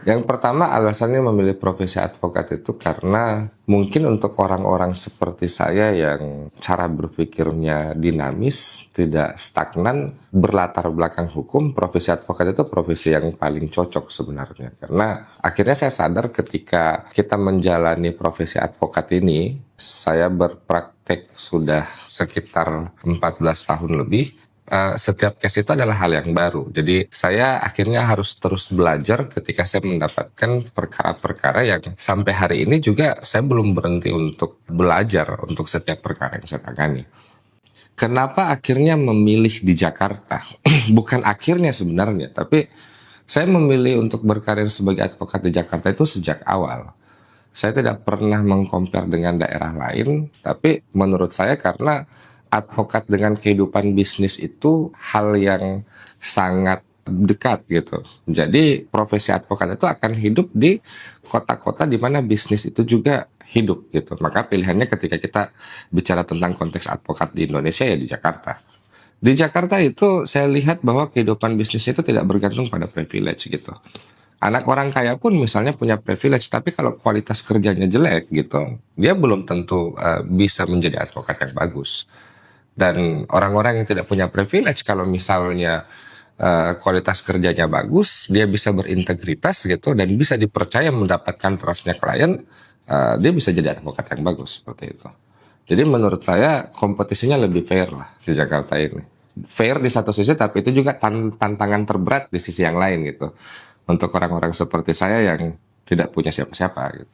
Yang pertama alasannya memilih profesi advokat itu karena mungkin untuk orang-orang seperti saya yang cara berpikirnya dinamis, tidak stagnan, berlatar belakang hukum, profesi advokat itu profesi yang paling cocok sebenarnya. Karena akhirnya saya sadar ketika kita menjalani profesi advokat ini, saya berpraktek sudah sekitar 14 tahun lebih. Setiap case itu adalah hal yang baru. Jadi saya akhirnya harus terus belajar ketika saya mendapatkan perkara-perkara yang sampai hari ini juga saya belum berhenti untuk belajar untuk setiap perkara yang saya tangani. Kenapa akhirnya memilih di Jakarta? Bukan akhirnya sebenarnya, tapi saya memilih untuk berkarir sebagai advokat di Jakarta itu sejak awal. Saya tidak pernah mengcompare dengan daerah lain, tapi menurut saya karena advokat dengan kehidupan bisnis itu hal yang sangat dekat gitu. Jadi profesi advokat itu akan hidup di kota-kota di mana bisnis itu juga hidup gitu. Maka pilihannya ketika kita bicara tentang konteks advokat di Indonesia ya di Jakarta. Di Jakarta itu saya lihat bahwa kehidupan bisnis itu tidak bergantung pada privilege gitu. Anak orang kaya pun misalnya punya privilege, tapi kalau kualitas kerjanya jelek gitu, dia belum tentu bisa menjadi advokat yang bagus. Dan orang-orang yang tidak punya privilege, kalau misalnya kualitas kerjanya bagus, dia bisa berintegritas gitu, dan bisa dipercaya mendapatkan trustnya klien, dia bisa jadi advokat yang bagus seperti itu. Jadi menurut saya kompetisinya lebih fair lah di Jakarta ini. Fair di satu sisi, tapi itu juga tantangan terberat di sisi yang lain gitu. Untuk orang-orang seperti saya yang tidak punya siapa-siapa gitu.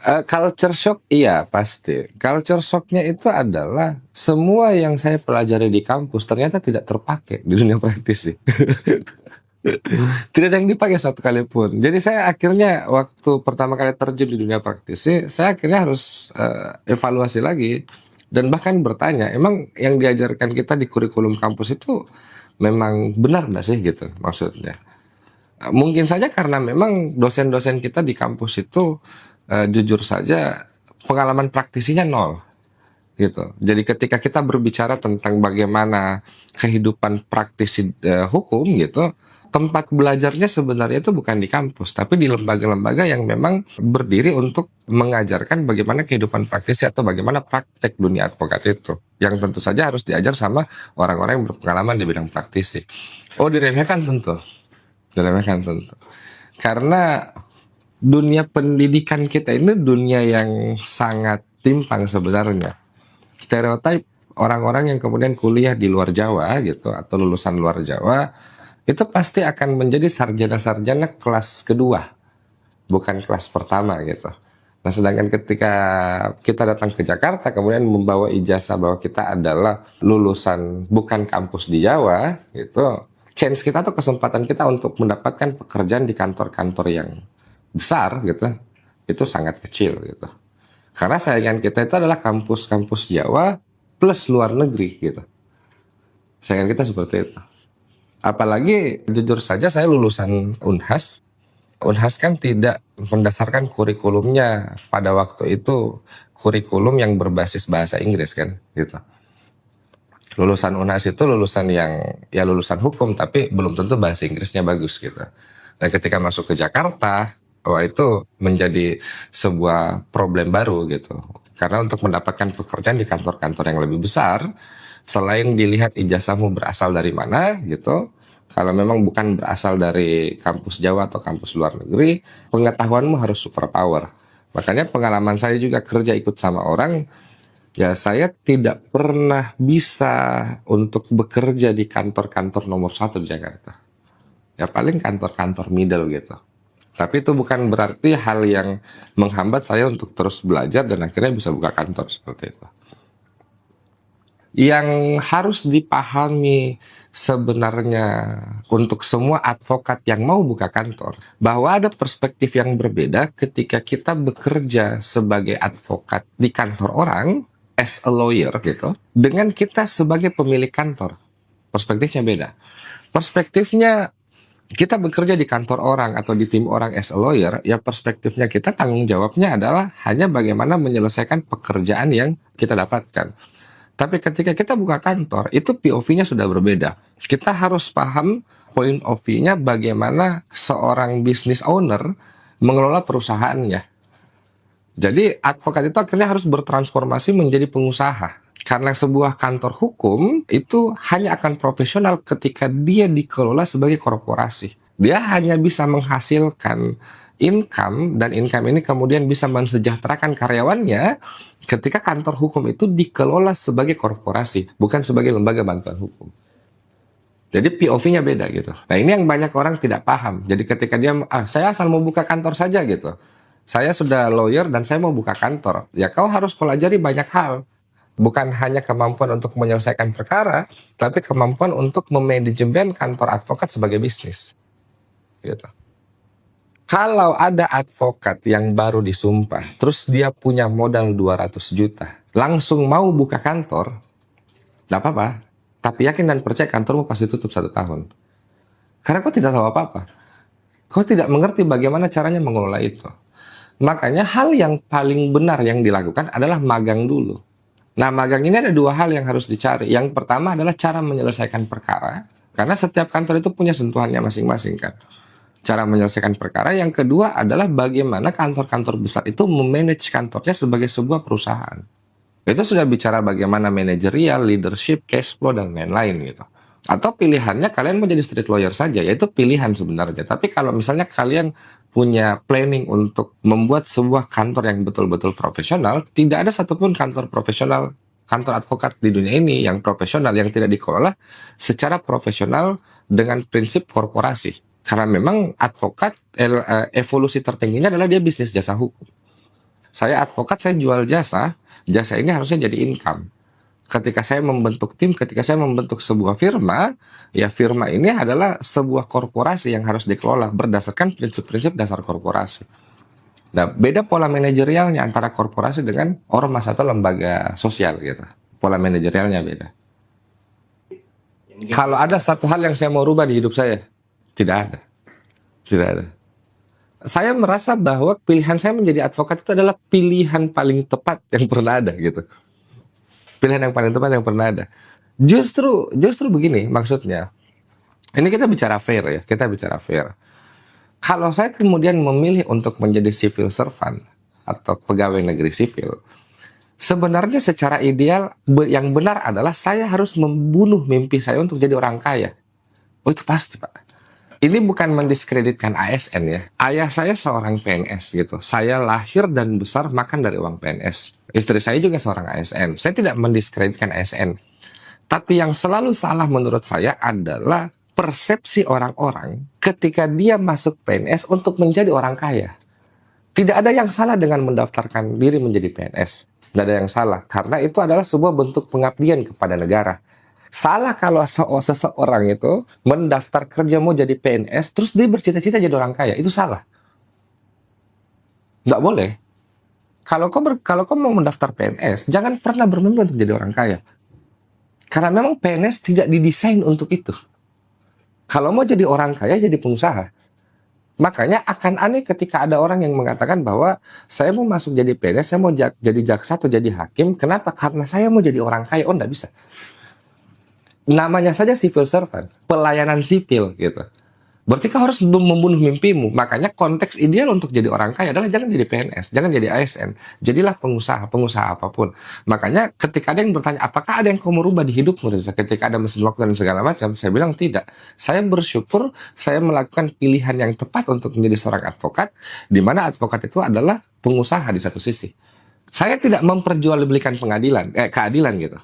Culture shock, iya pasti. Culture shocknya itu adalah semua yang saya pelajari di kampus ternyata tidak terpakai di dunia praktis sih. Tidak ada yang dipakai satu kali pun. Jadi saya akhirnya waktu pertama kali terjun di dunia praktisi, saya akhirnya harus evaluasi lagi dan bahkan bertanya, emang yang diajarkan kita di kurikulum kampus itu memang benar nggak sih gitu maksudnya. Mungkin saja karena memang dosen-dosen kita di kampus itu jujur saja pengalaman praktisinya nol gitu. Jadi ketika kita berbicara tentang bagaimana kehidupan praktisi hukum gitu, tempat belajarnya sebenarnya itu bukan di kampus, tapi di lembaga-lembaga yang memang berdiri untuk mengajarkan bagaimana kehidupan praktisi atau bagaimana praktek dunia advokat itu. Yang tentu saja harus diajar sama orang-orang yang berpengalaman di bidang praktisi. Oh, diremehkan tentu. Diremehkan tentu. Karena dunia pendidikan kita ini dunia yang sangat timpang sebenarnya. Stereotip orang-orang yang kemudian kuliah di luar Jawa gitu atau lulusan luar Jawa itu pasti akan menjadi sarjana-sarjana kelas kedua, bukan kelas pertama gitu. Nah, sedangkan ketika kita datang ke Jakarta kemudian membawa ijazah bahwa kita adalah lulusan bukan kampus di Jawa gitu, chance kita atau kesempatan kita untuk mendapatkan pekerjaan di kantor-kantor yang besar gitu, itu sangat kecil gitu. Karena saingan kita itu adalah kampus-kampus Jawa plus luar negeri gitu. Saingan kita seperti itu. Apalagi jujur saja saya lulusan Unhas. Unhas kan tidak mendasarkan kurikulumnya pada waktu itu kurikulum yang berbasis bahasa Inggris kan gitu. Lulusan Unhas itu lulusan yang ya lulusan hukum tapi belum tentu bahasa Inggrisnya bagus gitu. Dan ketika masuk ke Jakarta, wah itu menjadi sebuah problem baru gitu. Karena untuk mendapatkan pekerjaan di kantor-kantor yang lebih besar, selain dilihat ijazahmu berasal dari mana gitu, kalau memang bukan berasal dari kampus Jawa atau kampus luar negeri, pengetahuanmu harus superpower. Makanya pengalaman saya juga kerja ikut sama orang, ya saya tidak pernah bisa untuk bekerja di kantor-kantor nomor satu di Jakarta. Ya paling kantor-kantor middle gitu. Tapi itu bukan berarti hal yang menghambat saya untuk terus belajar dan akhirnya bisa buka kantor seperti itu. Yang harus dipahami sebenarnya untuk semua advokat yang mau buka kantor, bahwa ada perspektif yang berbeda ketika kita bekerja sebagai advokat di kantor orang, as a lawyer gitu, dengan kita sebagai pemilik kantor. Perspektifnya beda. Perspektifnya kita bekerja di kantor orang atau di tim orang as a lawyer, ya perspektifnya kita tanggung jawabnya adalah hanya bagaimana menyelesaikan pekerjaan yang kita dapatkan. Tapi ketika kita buka kantor, itu POV-nya sudah berbeda. Kita harus paham point of view-nya bagaimana seorang business owner mengelola perusahaannya. Jadi advokat itu akhirnya harus bertransformasi menjadi pengusaha. Karena sebuah kantor hukum itu hanya akan profesional ketika dia dikelola sebagai korporasi. Dia hanya bisa menghasilkan income, dan income ini kemudian bisa mensejahterakan karyawannya ketika kantor hukum itu dikelola sebagai korporasi, bukan sebagai lembaga bantuan hukum. Jadi POV-nya beda gitu. Nah ini yang banyak orang tidak paham. Jadi ketika dia, saya asal mau buka kantor saja gitu. Saya sudah lawyer dan saya mau buka kantor. Ya kau harus pelajari banyak hal. Bukan hanya kemampuan untuk menyelesaikan perkara, tapi kemampuan untuk memanajemen kantor advokat sebagai bisnis. Gitu. Kalau ada advokat yang baru disumpah, terus dia punya modal 200 juta, langsung mau buka kantor, tidak apa-apa. Tapi yakin dan percaya kantormu pasti tutup 1 tahun. Karena kau tidak tahu apa-apa. Kau tidak mengerti bagaimana caranya mengelola itu. Makanya hal yang paling benar yang dilakukan adalah magang dulu. Nah, magang ini ada 2 hal yang harus dicari. Yang pertama adalah cara menyelesaikan perkara. Karena setiap kantor itu punya sentuhannya masing-masing kan. Cara menyelesaikan perkara. Yang kedua adalah bagaimana kantor-kantor besar itu memanage kantornya sebagai sebuah perusahaan. Itu sudah bicara bagaimana manajerial, leadership, cash flow, dan lain-lain gitu. Atau pilihannya kalian mau jadi street lawyer saja, yaitu pilihan sebenarnya. Tapi kalau misalnya kalian punya planning untuk membuat sebuah kantor yang betul-betul profesional, tidak ada satupun kantor profesional, kantor advokat di dunia ini yang profesional, yang tidak dikelola secara profesional dengan prinsip korporasi. Karena memang advokat, evolusi tertingginya adalah dia bisnis jasa hukum. Saya advokat, saya jual jasa, jasa ini harusnya jadi income. Ketika saya membentuk tim, ketika saya membentuk sebuah firma, ya firma ini adalah sebuah korporasi yang harus dikelola berdasarkan prinsip-prinsip dasar korporasi. Nah, beda pola manajerialnya antara korporasi dengan ormas atau lembaga sosial gitu. Pola manajerialnya beda. Kalau ada satu hal yang saya mau rubah di hidup saya, tidak ada. Tidak ada. Saya merasa bahwa pilihan saya menjadi advokat itu adalah pilihan paling tepat yang pernah ada gitu. Pilihan yang paling tepat yang pernah ada. Justru begini maksudnya. Ini kita bicara fair ya, kita bicara fair. Kalau saya kemudian memilih untuk menjadi civil servant atau pegawai negeri sipil, sebenarnya secara ideal yang benar adalah saya harus membunuh mimpi saya untuk jadi orang kaya. Oh itu pasti Pak. Ini bukan mendiskreditkan ASN ya. Ayah saya seorang PNS gitu. Saya lahir dan besar makan dari uang PNS. Istri saya juga seorang ASN. Saya tidak mendiskreditkan ASN. Tapi yang selalu salah menurut saya adalah persepsi orang-orang ketika dia masuk PNS untuk menjadi orang kaya. Tidak ada yang salah dengan mendaftarkan diri menjadi PNS. Tidak ada yang salah. Karena itu adalah sebuah bentuk pengabdian kepada negara. Salah kalau seseorang itu mendaftar kerja mau jadi PNS, terus dia bercita-cita jadi orang kaya. Itu salah. Nggak boleh. Kalau kau mau mendaftar PNS, jangan pernah bermimpi untuk jadi orang kaya. Karena memang PNS tidak didesain untuk itu. Kalau mau jadi orang kaya, jadi pengusaha. Makanya akan aneh ketika ada orang yang mengatakan bahwa saya mau masuk jadi PNS, saya mau jadi jaksa atau jadi hakim. Kenapa? Karena saya mau jadi orang kaya. Oh, nggak bisa. Namanya saja civil servant, pelayanan sipil gitu. Berarti kau harus membunuh mimpimu. Makanya konteks ideal untuk jadi orang kaya adalah jangan jadi PNS, jangan jadi ASN. Jadilah pengusaha apapun. Makanya ketika ada yang bertanya, apakah ada yang kau merubah di hidupmu? Ketika ada mesin waktu dan segala macam, saya bilang tidak. Saya bersyukur saya melakukan pilihan yang tepat untuk menjadi seorang advokat, di mana advokat itu adalah pengusaha di satu sisi. Saya tidak memperjualbelikan keadilan gitu.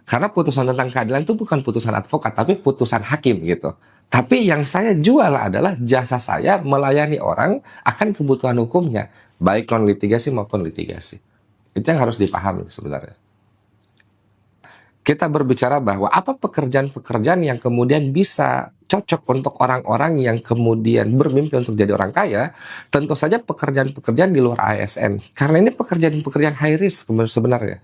Karena putusan tentang keadilan itu bukan putusan advokat, tapi putusan hakim gitu. Tapi yang saya jual adalah jasa saya melayani orang akan kebutuhan hukumnya, baik non litigasi maupun litigasi. Itu yang harus dipahami sebenarnya. Kita berbicara bahwa apa pekerjaan-pekerjaan yang kemudian bisa cocok untuk orang-orang yang kemudian bermimpi untuk jadi orang kaya. Tentu saja pekerjaan-pekerjaan di luar ASN. Karena ini pekerjaan-pekerjaan high risk sebenarnya.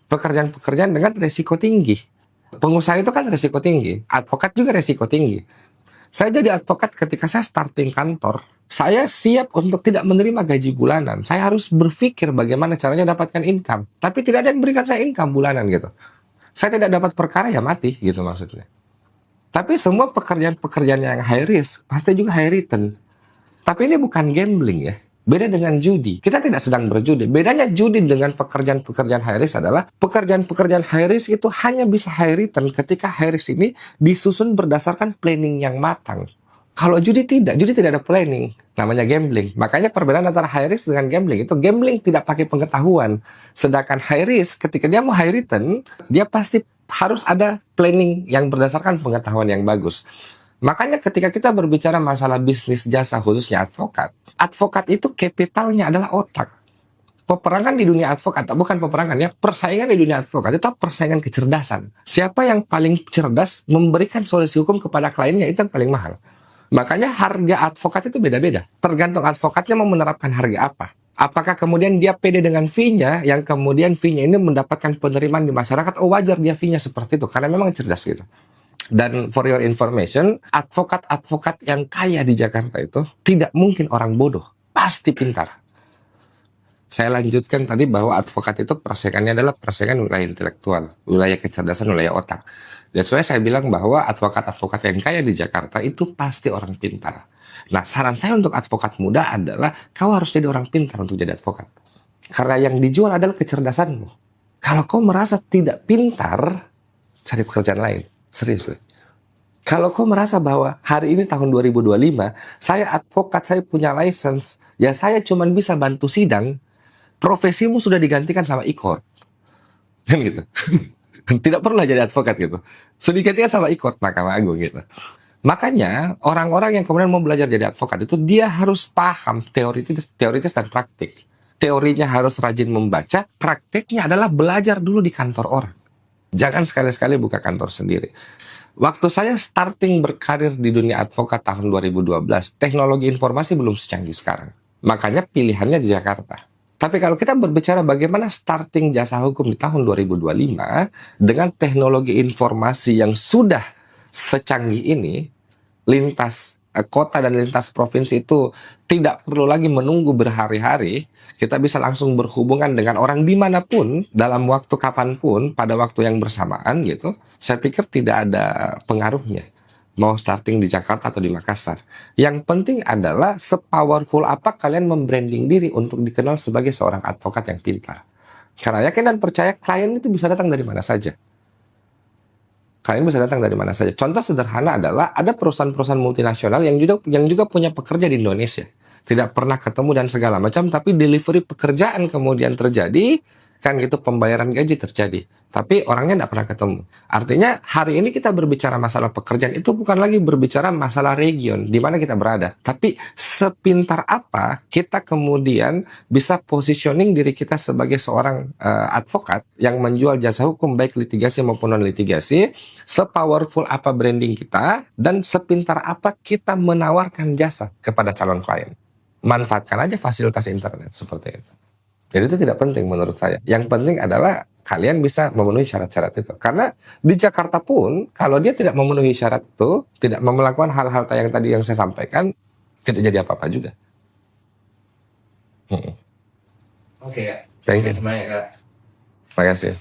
Pekerjaan-pekerjaan dengan resiko tinggi. Pengusaha itu kan resiko tinggi, advokat juga resiko tinggi. Saya jadi advokat ketika saya starting kantor, Saya siap untuk tidak menerima gaji bulanan. Saya harus berpikir bagaimana caranya dapatkan income. Tapi tidak ada yang berikan saya income bulanan gitu. Saya tidak dapat perkara ya mati gitu maksudnya. Tapi semua pekerjaan-pekerjaan yang high risk pasti juga high return. Tapi ini bukan gambling ya. Beda dengan judi. Kita tidak sedang berjudi. Bedanya judi dengan pekerjaan-pekerjaan high risk adalah pekerjaan-pekerjaan high risk itu hanya bisa high return ketika high risk ini disusun berdasarkan planning yang matang. Kalau judi tidak ada planning, namanya gambling. Makanya perbedaan antara high risk dengan gambling itu gambling tidak pakai pengetahuan. Sedangkan high risk ketika dia mau high return, dia pasti harus ada planning yang berdasarkan pengetahuan yang bagus. Makanya ketika kita berbicara masalah bisnis jasa khususnya advokat itu kapitalnya adalah otak. Peperangan di dunia advokat, bukan peperangan ya, persaingan di dunia advokat itu persaingan kecerdasan. Siapa yang paling cerdas memberikan solusi hukum kepada kliennya itu yang paling mahal. Makanya harga advokat itu beda-beda. Tergantung advokatnya mau menerapkan harga apa. Apakah kemudian dia pede dengan fee-nya, yang kemudian fee-nya ini mendapatkan penerimaan di masyarakat, oh wajar dia fee-nya seperti itu, karena memang cerdas gitu. Dan for your information, advokat-advokat yang kaya di Jakarta itu tidak mungkin orang bodoh, pasti pintar. Saya lanjutkan tadi bahwa advokat itu persaingannya adalah persaingan wilayah intelektual, wilayah kecerdasan, wilayah otak. Dan saya bilang bahwa advokat-advokat yang kaya di Jakarta itu pasti orang pintar. Nah, saran saya untuk advokat muda adalah kau harus jadi orang pintar untuk jadi advokat. Karena yang dijual adalah kecerdasanmu. Kalau kau merasa tidak pintar, cari pekerjaan lain. Serius. Kalau kau merasa bahwa hari ini tahun 2025, saya advokat, saya punya license, ya saya cuma bisa bantu sidang, profesimu sudah digantikan sama e-court. Kan gitu. Tidak perlu jadi advokat gitu. Sudah digantikan sama e-court, Mahkamah Agung gitu. Makanya orang-orang yang kemudian mau belajar jadi advokat itu dia harus paham teoritis dan praktik. Teorinya harus rajin membaca, praktiknya adalah belajar dulu di kantor orang. Jangan sekali-sekali buka kantor sendiri. Waktu saya starting berkarir di dunia advokat tahun 2012, teknologi informasi belum secanggih sekarang. Makanya pilihannya di Jakarta. Tapi kalau kita berbicara bagaimana starting jasa hukum di tahun 2025 dengan teknologi informasi yang sudah secanggih ini, lintas kota dan lintas provinsi itu tidak perlu lagi menunggu berhari-hari, kita bisa langsung berhubungan dengan orang dimanapun, dalam waktu kapanpun, pada waktu yang bersamaan gitu, saya pikir tidak ada pengaruhnya. Mau starting di Jakarta atau di Makassar. Yang penting adalah sepowerful apa kalian membranding diri untuk dikenal sebagai seorang advokat yang pintar. Karena yakin dan percaya klien itu bisa datang dari mana saja. Klien bisa datang dari mana saja. Contoh sederhana adalah ada perusahaan-perusahaan multinasional yang juga punya pekerja di Indonesia. Tidak pernah ketemu dan segala macam, tapi delivery pekerjaan kemudian terjadi, kan gitu, pembayaran gaji terjadi. Tapi orangnya tidak pernah ketemu. Artinya hari ini kita berbicara masalah pekerjaan itu bukan lagi berbicara masalah region di mana kita berada. Tapi sepintar apa kita kemudian bisa positioning diri kita sebagai seorang advokat yang menjual jasa hukum baik litigasi maupun non litigasi. Sepowerful apa branding kita dan sepintar apa kita menawarkan jasa kepada calon klien. Manfaatkan aja fasilitas internet seperti itu. Jadi itu tidak penting menurut saya. Yang penting adalah kalian bisa memenuhi syarat-syarat itu. Karena di Jakarta pun, kalau dia tidak memenuhi syarat itu, tidak melakukan hal-hal yang tadi yang saya sampaikan, tidak jadi apa-apa juga. Oke, Kak. Thank you. Semuanya, Kak. Terima kasih.